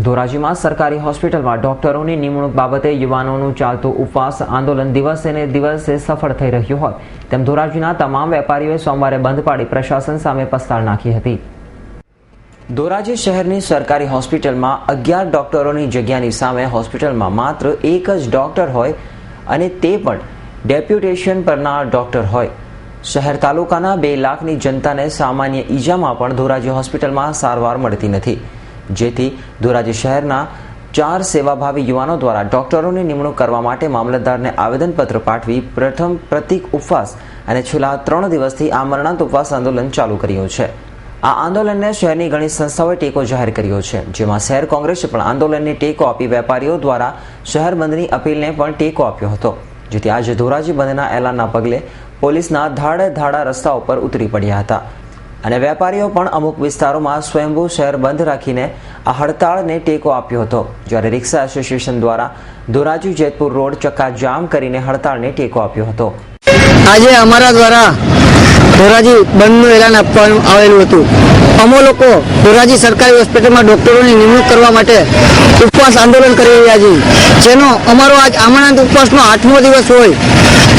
ધોરાજીમાં સરકારી હોસ્પિટલમાં ડોક્ટરોની નિમણૂક બાબતે યુવાનોનું ચાલતું ઉપવાસ આંદોલન દિવસે ને દિવસે સફળ થઈ રહ્યું હોય તેમ ધોરાજીના તમામ વેપારીઓએ સોમવારે બંધ પાડી પ્રશાસન સામે પસ્તાળ નાખી હતી। ધોરાજી શહેરની સરકારી હોસ્પિટલમાં 11 ડોક્ટરોની જગ્યાની સામે હોસ્પિટલમાં માત્ર એક જ ડોક્ટર હોય અને તે પણ ડેપ્યુટેશન પરના ડોક્ટર હોય। શહેર તાલુકાના 2 લાખની જનતાને સામાન્ય ઈજામાં પણ ધોરાજી હોસ્પિટલમાં સારવાર મળતી નથી, જેથી ધોરાજી શહેરના 4 સેવાભાવી યુવાનો દ્વારા ડોક્ટરોની નિમણૂક કરવા માટે મામલતદારને આવેદનપત્ર પાઠવી પ્રથમ પ્રતિક ઉપવાસ અને છેલ્લા 3 દિવસથી આમરણાંત ઉપવાસ આંદોલન ચાલુ કર્યું છે। આ આંદોલનને શહેરની ઘણી સંસ્થાઓએ ટેકો જાહેર કર્યો છે, જેમાં શહેર કોંગ્રેસે પણ આંદોલનને ટેકો આપી વેપારીઓ દ્વારા શહેર બંધની અપીલને પણ ટેકો આપ્યો હતો, જેથી આજે ધોરાજી બંધના એલાનના પગલે પોલીસના ધાડા રસ્તાઓ પર ઉતરી પડ્યા હતા અને વેપારીઓ પણ અમુક વિસ્તારોમાં સ્વયંભૂ શહેર બંધ રાખીને આ હડતાળને ટેકો આપ્યો હતો, જ્યારે રિક્ષા એસોસિએશન દ્વારા ધોરાજી જેતપુર રોડ ચક્કા જામ કરીને હડતાળને ટેકો આપ્યો હતો। આજે અમારા દ્વારા ધોરાજી બંધનું એલાન આપવામાં આવેલું હતું। અમે લોકો ધોરાજી સરકારી હોસ્પિટલમાં ડોક્ટરોની નિમણૂક કરવા માટે ઉપવાસ આંદોલન કરી રહ્યા છીએ, જેનો અમારો આજ આમરણાંત ઉપવાસનો 8મો દિવસ હોય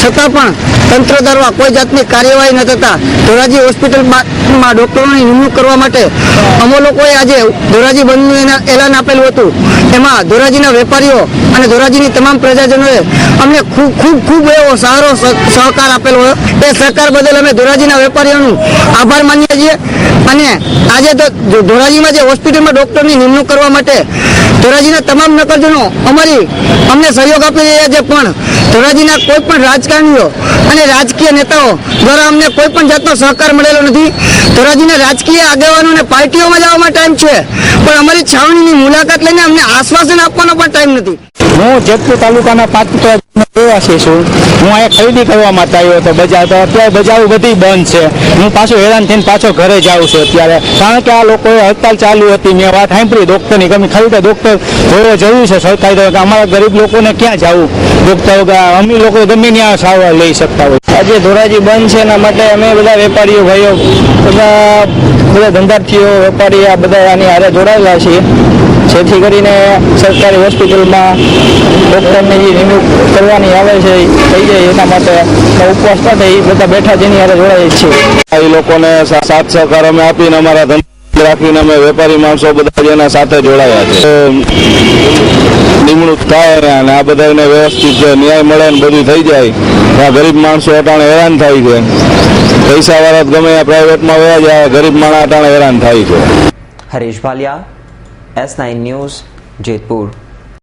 છતાં પણ તંત્ર દ્વારા કોઈ જાતની કાર્યવાહી ન થતા ધોરાજી હોસ્પિટલમાં ડોક્ટરોની નિમણૂક કરવા માટે અમે લોકોએ આજે ધોરાજી બંધનું એલાન આપેલું હતું। એમાં ધોરાજીના વેપારીઓ અને ધોરાજીની તમામ પ્રજાજનોએ અમને ખૂબ એવો સારો સહકાર આપેલો હોય। એ સહકાર બદલ અમે ધોરાજીના વેપારીઓનું આભાર માનીએ છીએ અને આજે તો ધોરાજીમાં જે હોસ્પિટલમાં ડોક્ટરની નિમણૂક કરવા માટે ધોરાજીના તમામ નગરજનો અમને સહયોગ આપી રહ્યા છે, પણ ધોરાજીના કોઈ પણ રાજકારણીઓ અને રાજકીય નેતાઓ દ્વારા અમને કોઈ પણ જાતનો સહકાર મળેલો નથી। ધોરાજીના રાજકીય આગેવાનો અને પાર્ટીઓમાં જવામાં ટાઈમ છે, પણ અમારી છાવણીની મુલાકાત લઈને અમને આશ્વાસન આપવાનો પણ ટાઈમ નથી। હું જેતપુર તાલુકાના 5 રહેવાસી છું। હું અહીંયા ખરીદી કરવા માટે આવ્યો હતો બજાર, તો અત્યારે બજારો બધી બંધ છે। હું પાછો હેરાન થઈને પાછો ઘરે જાઉં છું અત્યારે, કારણ કે આ લોકોએ હડતાલ ચાલુ હતી। મેં વાત સાંભળી ડૉક્ટરની કમી, ખરીદે ડૉક્ટર જોવો જરૂરી છે સરકારી, કે અમારા ગરીબ લોકોને ક્યાં જવું ડૉક્ટર, અમીર લોકો ગમે ત્યાં સારવાર લઈ શકતા હોય। આજે ધોરાજી બંધ છે, એના માટે અમે બધા વેપારીઓ ભાઈઓ બધા ધંધાર્થીઓ વેપારી આ બધા આની હારે જોડાયેલા છીએ, જેથી કરીને સરકારી હોસ્પિટલમાં ડૉક્ટરની જે નિમણૂક કરવાની આવે છે થઈ જાય એના માટે ઉપવાસ સાથે એ બધા બેઠા જેની હારે જોડાઈએ છીએ। એ લોકોને સાથ સહકાર અમે આપીને અમારા ધંધા રાખીને અમે વેપારી માણસો બધા એના સાથે જોડાયા છે। નિમણૂક થાય અને આ બધાને વ્યવસ્થિત ન્યાય મળે ને બધું થઈ જાય, આ ગરીબ માણસો અટાણે હેરાન થાય છે। પૈસા વાળા ગમે પ્રાઇવેટમાં વયા જાય, ગરીબ માણસ અટાણે હેરાન થાય છે। Harish Bhalia, S9 news, Jetpur.